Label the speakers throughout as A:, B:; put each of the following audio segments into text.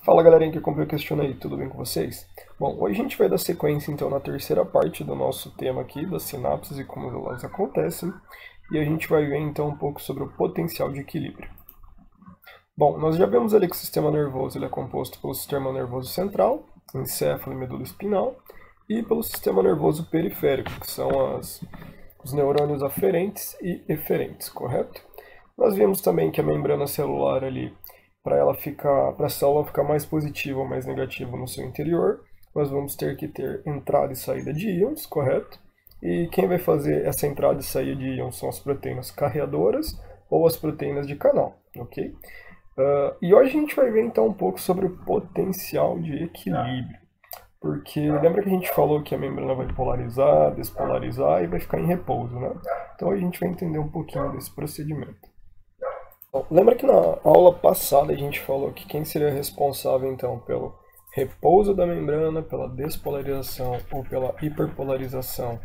A: Fala galerinha que acompanha o Questiona aí, tudo bem com vocês? Bom, hoje a gente vai dar sequência então na terceira parte do nosso tema aqui, das sinapses e como elas acontecem, e a gente vai ver então um pouco sobre o potencial de equilíbrio. Bom, nós já vimos ali que o sistema nervoso ele é composto pelo sistema nervoso central, encéfalo e medula espinhal, e pelo sistema nervoso periférico, que são os neurônios aferentes e eferentes, correto? Nós vimos também que a membrana celular ali, para a célula ficar mais positiva ou mais negativa no seu interior, nós vamos ter que ter entrada e saída de íons, correto? E quem vai fazer essa entrada e saída de íons são as proteínas carreadoras ou as proteínas de canal, ok? E hoje a gente vai ver então um pouco sobre o potencial de equilíbrio, porque lembra que a gente falou que a membrana vai polarizar, despolarizar e vai ficar em repouso, né? Então a gente vai entender um pouquinho desse procedimento. Bom, lembra que na aula passada a gente falou que quem seria responsável então pelo repouso da membrana, pela despolarização ou pela hiperpolarização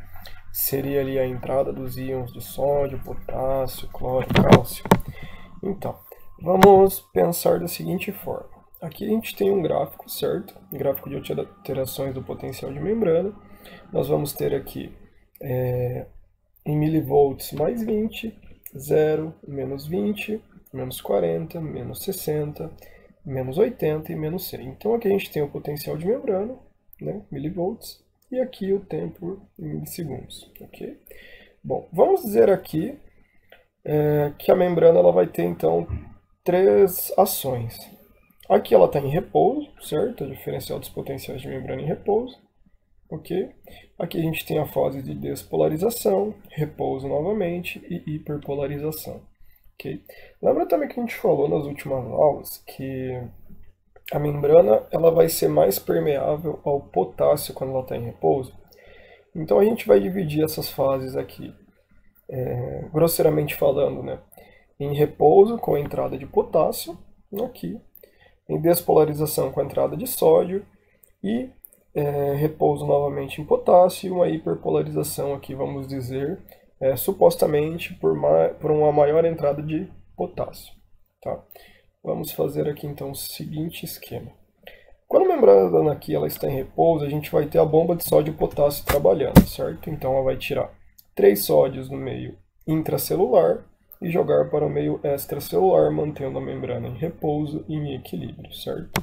A: seria ali a entrada dos íons de sódio, potássio, cloro, cálcio. Então, vamos pensar da seguinte forma. Aqui a gente tem um gráfico, certo? Um gráfico de alterações do potencial de membrana. Nós vamos ter aqui em milivolts mais 20, 0, menos 20, menos 40, menos 60, menos 80 e menos 100. Então aqui a gente tem o potencial de membrana, né, milivolts, e aqui o tempo em milissegundos, ok? Bom, vamos dizer aqui que a membrana ela vai ter então três ações. Aqui ela está em repouso, certo? A diferencial dos potenciais de membrana em repouso, ok? Aqui a gente tem a fase de despolarização, repouso novamente e hiperpolarização. Okay? Lembra também que a gente falou nas últimas aulas que a membrana ela vai ser mais permeável ao potássio quando ela está em repouso? Então a gente vai dividir essas fases aqui, grosseiramente falando, né? Em repouso com a entrada de potássio, aqui, em despolarização com a entrada de sódio e repouso novamente em potássio e uma hiperpolarização aqui, vamos dizer, supostamente por uma maior entrada de potássio. Tá? Vamos fazer aqui então o seguinte esquema. Quando a membrana aqui ela está em repouso, a gente vai ter a bomba de sódio e potássio trabalhando, certo? Então ela vai tirar 3 sódios no meio intracelular e jogar para o meio extracelular, mantendo a membrana em repouso e em equilíbrio, certo?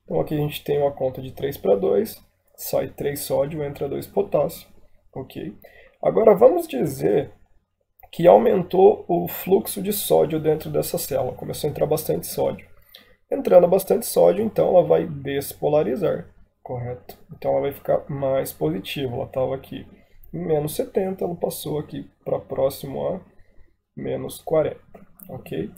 A: Então aqui a gente tem uma conta de 3 para 2, sai 3 sódio, entra 2 potássio, ok? Agora vamos dizer que aumentou o fluxo de sódio dentro dessa célula, começou a entrar bastante sódio. Entrando bastante sódio, então ela vai despolarizar, correto? Então ela vai ficar mais positiva, ela estava aqui em menos 70, ela passou aqui para próximo a menos 40, ok?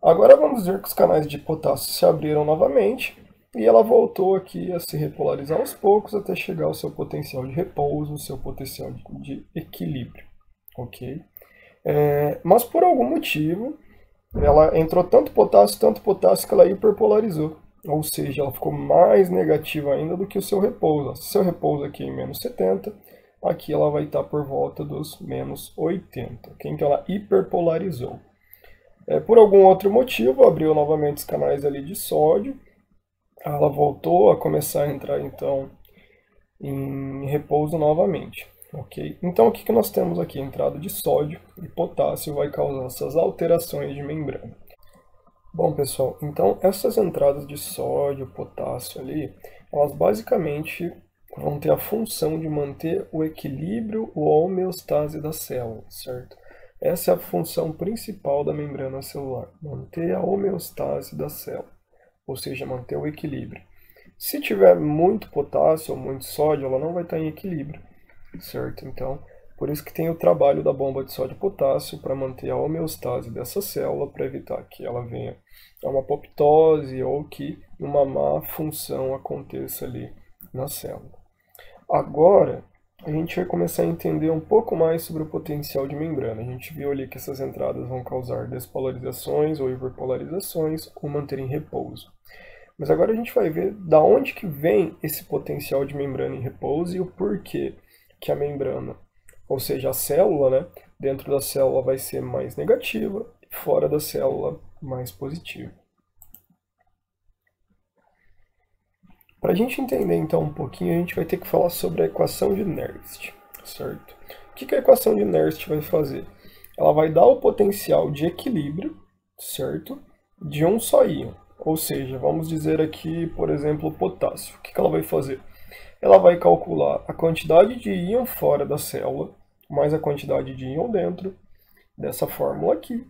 A: Agora vamos dizer que os canais de potássio se abriram novamente e ela voltou aqui a se repolarizar aos poucos até chegar ao seu potencial de repouso, seu potencial de equilíbrio, ok? Mas por algum motivo ela entrou tanto potássio que ela hiperpolarizou, ou seja, ela ficou mais negativa ainda do que o seu repouso. Se seu repouso aqui é em menos 70, aqui ela vai estar por volta dos menos 80, ok? Então ela hiperpolarizou. Por algum outro motivo, abriu novamente os canais ali de sódio, ela voltou a começar a entrar então em repouso novamente, ok? Então o que nós temos aqui? Entrada de sódio e potássio vai causar essas alterações de membrana. Bom pessoal, então essas entradas de sódio, potássio ali, elas basicamente vão ter a função de manter o equilíbrio ou a homeostase da célula, certo? Essa é a função principal da membrana celular, manter a homeostase da célula, ou seja, manter o equilíbrio. Se tiver muito potássio ou muito sódio, ela não vai estar em equilíbrio, certo? Então, por isso que tem o trabalho da bomba de sódio e potássio para manter a homeostase dessa célula, para evitar que ela venha a uma apoptose ou que uma má função aconteça ali na célula. Agora, a gente vai começar a entender um pouco mais sobre o potencial de membrana. A gente viu ali que essas entradas vão causar despolarizações ou hiperpolarizações ou manter em repouso. Mas agora a gente vai ver da onde que vem esse potencial de membrana em repouso e o porquê que a membrana, ou seja, a célula, né, dentro da célula vai ser mais negativa e fora da célula mais positiva. Para a gente entender então um pouquinho, a gente vai ter que falar sobre a equação de Nernst, certo? O que a equação de Nernst vai fazer? Ela vai dar o potencial de equilíbrio, certo? De um só íon. Ou seja, vamos dizer aqui, por exemplo, o potássio. O que ela vai fazer? Ela vai calcular a quantidade de íon fora da célula, mais a quantidade de íon dentro, dessa fórmula aqui,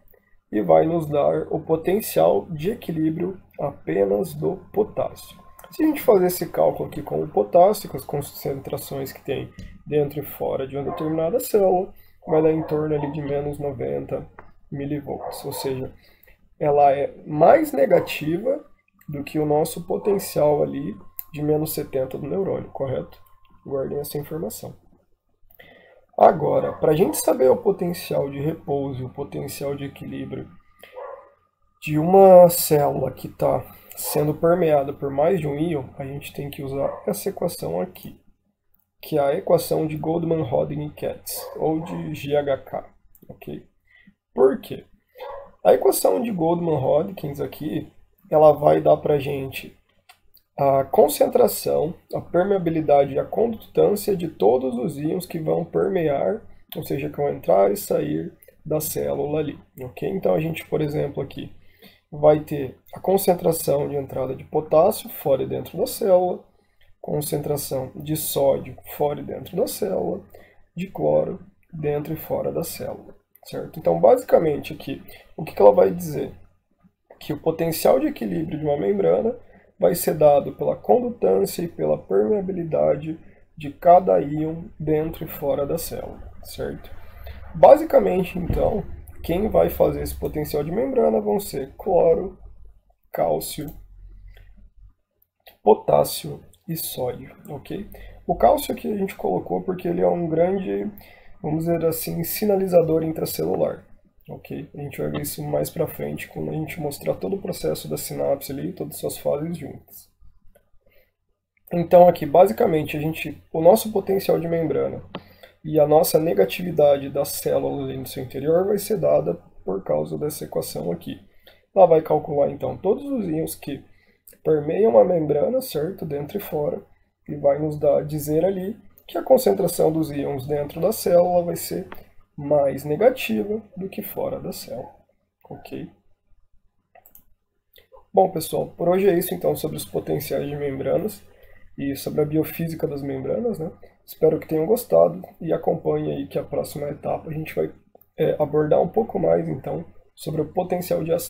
A: e vai nos dar o potencial de equilíbrio apenas do potássio. Se a gente fazer esse cálculo aqui com o potássio, com as concentrações que tem dentro e fora de uma determinada célula, vai dar em torno ali de menos 90 milivolts, ou seja, ela é mais negativa do que o nosso potencial ali de menos 70 do neurônio, correto? Guardem essa informação. Agora, para a gente saber o potencial de repouso e o potencial de equilíbrio de uma célula que está sendo permeada por mais de um íon, a gente tem que usar essa equação aqui, que é a equação de Goldman-Hodgkin-Katz, ou de GHK, ok? Por quê? A equação de Goldman-Hodgkin aqui, ela vai dar para a gente a concentração, a permeabilidade e a condutância de todos os íons que vão permear, ou seja, que vão entrar e sair da célula ali, ok? Então a gente, por exemplo, aqui vai ter a concentração de entrada de potássio fora e dentro da célula, concentração de sódio fora e dentro da célula, de cloro dentro e fora da célula, certo? Então, basicamente aqui, o que ela vai dizer? Que o potencial de equilíbrio de uma membrana vai ser dado pela condutância e pela permeabilidade de cada íon dentro e fora da célula, certo? Basicamente, então, quem vai fazer esse potencial de membrana vão ser cloro, cálcio, potássio e sódio, ok? O cálcio aqui a gente colocou porque ele é um grande, vamos dizer assim, sinalizador intracelular, ok? A gente vai ver isso mais para frente quando a gente mostrar todo o processo da sinapse ali, todas as suas fases juntas. Então aqui, basicamente, o nosso potencial de membrana e a nossa negatividade da célula ali no seu interior vai ser dada por causa dessa equação aqui. Ela vai calcular, então, todos os íons que permeiam a membrana, certo? Dentro e fora, e vai nos dizer ali que a concentração dos íons dentro da célula vai ser mais negativa do que fora da célula, ok? Bom, pessoal, por hoje é isso, então, sobre os potenciais de membranas e sobre a biofísica das membranas, né? Espero que tenham gostado e acompanhem aí que a próxima etapa a gente vai abordar um pouco mais, então, sobre o potencial de ação.